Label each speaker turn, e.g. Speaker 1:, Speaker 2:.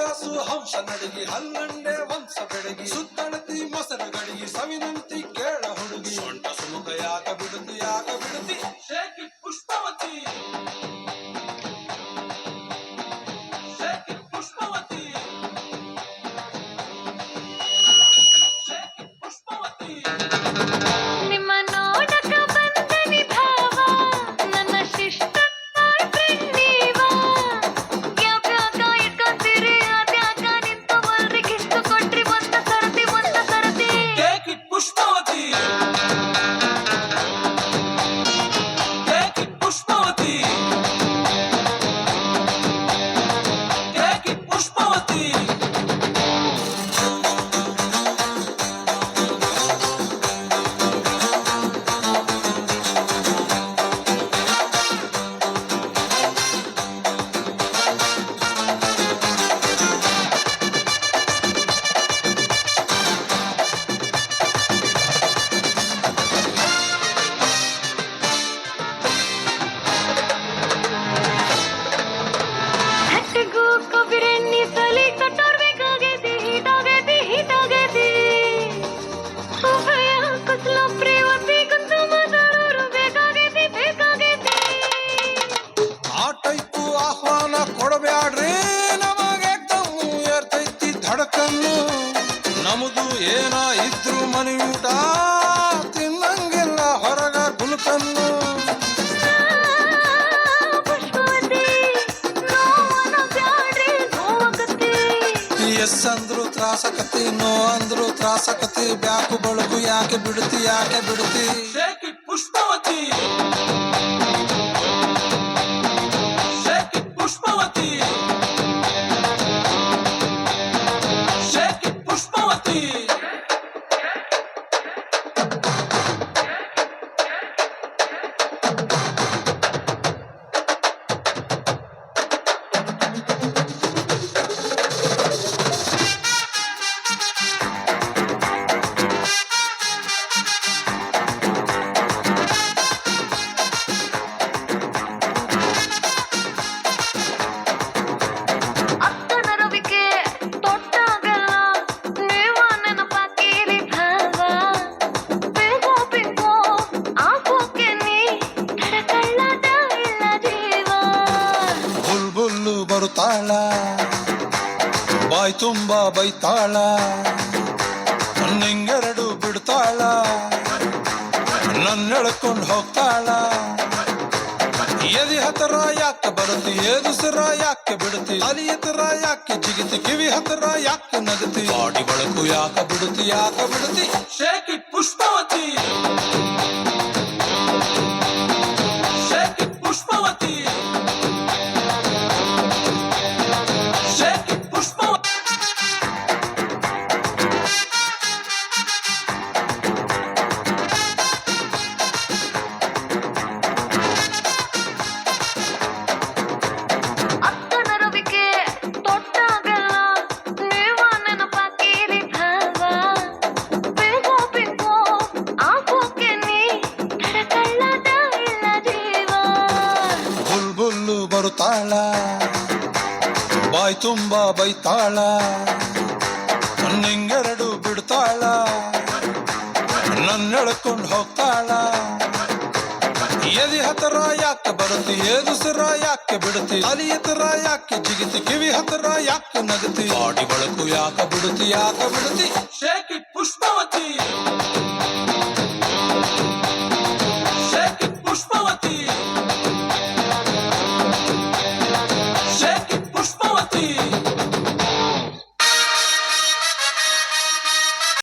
Speaker 1: ಕಾಸು ಹಂಸ ನಡಗಿ ಹಲ್ಲಂಡೆ ವಂಶ ಬೆಡಗಿ ಸುತ್ತಳತಿ ಮೊಸರು ಗಡಿಗಿ ಸವಿನಂತಿ ಕೇಳ ಹುಡುಗಿ ಸೊಂಟ ಸುಮುಖ ಯಾಕ ಬಿಡುತ್ತಿ ಶೇಖಿ ಪುಷ್ಪವತಿ ಶೇಖಿ ಪುಷ್ಪವತಿ ಶೇಖಿ ಪುಷ್ಪವತಿ
Speaker 2: ನಿಮ್ಮ ನೋಡಕ ಬಂದನಿ ಭಾವ ನನ್ನ ಶಿಷ್ಟ ಫ್ರೆಂಡ್ ನೀವ ಯಾವ್ಯಾಕ ಇಟ್ಕೊಂತೀರಿ ಅದ್ಯಾಕ ನಿಂತವಲ್ರಿ ಕಿಸ್ತು ಕೊಟ್ರಿ ಒಂದ ಸರತಿ
Speaker 1: ಶೇಖಿ ಪುಷ್ಪವತಿ ಶೇಖಿ ಪುಷ್ಪವತಿ ಶೇಖಿ ಪುಷ್ಪವತಿ
Speaker 2: ಹಟ್ಟಿಗೂ ಕೊಬ್ಬಿರೆಣ್ಣಿ ಸಲಿ ಕಟ್ಟೋರ್ಬೇಕಾಗೈತಿ ಹೀಟಾಗೈತಿ ಉಭಯ ಕುಸಲ ಪ್ರೇವತಿ ಕುಂತು ಮಾತಾಡೋರು ಬೇಕಾಗೈತಿ
Speaker 1: ಆ ಟೈಪು ಆಹ್ವಾನ ಕೊಡಬ್ಯಾಡ್ರಿ ನಮಗೆ ತಮ್ಮು ಏರ್ತೈತಿ ಧಡಕನ್ನು ನಮ್ದು ಏನ ಇದ್ರು ಮನೆಯೂಟ ತಿನ್ನಂಗಿಲ್ಲ ಹೊರಗ ಗುಲ್ಕನ್ನು
Speaker 2: ಪುಷ್ಪವತಿ ನೋವನ ಬ್ಯಾಡ್ರಿ ನೋವಾಗತ್ತಿ
Speaker 1: ಎಸ್ ಅಂದ್ರು ತ್ರಾಸಕತಿ ನೋ ಅಂದ್ರು ತ್ರಾಸಕತಿ ಬ್ಯಾಕು ಬಳಗು ಯಾಕೆ ಬಿಡುತ್ತಿ ಶೇಖಿ ಪುಷ್ಪವತಿ ಶೇಖಿ ಪುಷ್ಪವತಿ ಶೇಖಿ ಪುಷ್ಪವತಿ
Speaker 2: ಅಕ್ಕನ ರವಿಕೆ ತೊಟ್ಟಾಗಲ್ಲ ನೀವ ನೆನಪಾಕಿರಿ ಭಾವ ಪಿಂಕೋ ಆಗೋಕೆ ನೀ ತಡಕಳ್ಳದ ಇಲ್ಲ ಜೀವ
Speaker 1: ಬುಲ್ಬುಲ್ಲು ಬರುತ್ತಾಳ ಬಾಯ್ ತುಂಬಾ ಬೈತಾಳ ನಿಂಗೆರಡು ಬಿಡ್ತಾಳ ನನ್ನ ಎಳ್ಕೊಂಡು ಹೋಗ್ತಾಳ ಎದಿ ಹತ್ರ ಯಾಕೆ ಬರುತ್ತಿ ಏದುಸರ ಯಾಕೆ ಬಿಡುತ್ತಿ ಅಲಿ ಹತ್ರ ಯಾಕೆ ಜಿಗಿತಿ ಕಿವಿ ಹತ್ರ ಯಾಕೆ ನಗತಿ ಬಾಡಿ ಬಳಕು ಯಾಕೆ ಬಿಡುತ್ತಿ ಶೇಖಿ ಪುಷ್ಪವತಿ ಶೇಖಿ ಪುಷ್ಪವತಿ ಶೇಖಿ ಪುಷ್ಪವತಿ
Speaker 2: ಅಕ್ಕನ ರವಿಕೆ ತೊಟ್ಟಾಗಲ್ಲ ನೀವ ನೆನಪಾಕಿರಿ ಭಾವ ಪಿಂಕೋ ಆಗೋಕೆ ನೀ ತಡಕಳ್ಳದ ಇಲ್ಲ ಜೀವ
Speaker 1: ಬುಲ್ಬುಲ್ಲು ಬರುತ್ತಾಳ ಬಾಯ್ ತುಂಬಾ ಬೈತಾಳ ನಿಂಗೆರಡು ಬಿಡ್ತಾಳ ನನ್ನ ಎಳ್ಕೊಂಡು ಹೋಗ್ತಾಳ ಎದಿ ಹತ್ರ ಯಾಕೆ ಬರುತ್ತಿ ಏದುಸರ ಯಾಕೆ ಬಿಡುತ್ತಿ ಅಲಿ ಹತ್ರ ಯಾಕೆ ಜಿಗಿತಿ ಕಿವಿ ಹತ್ರ ಯಾಕೆ ನಗತಿ ಬಾಡಿ ಬಳಕು ಯಾಕೆ ಬಿಡುತ್ತಿ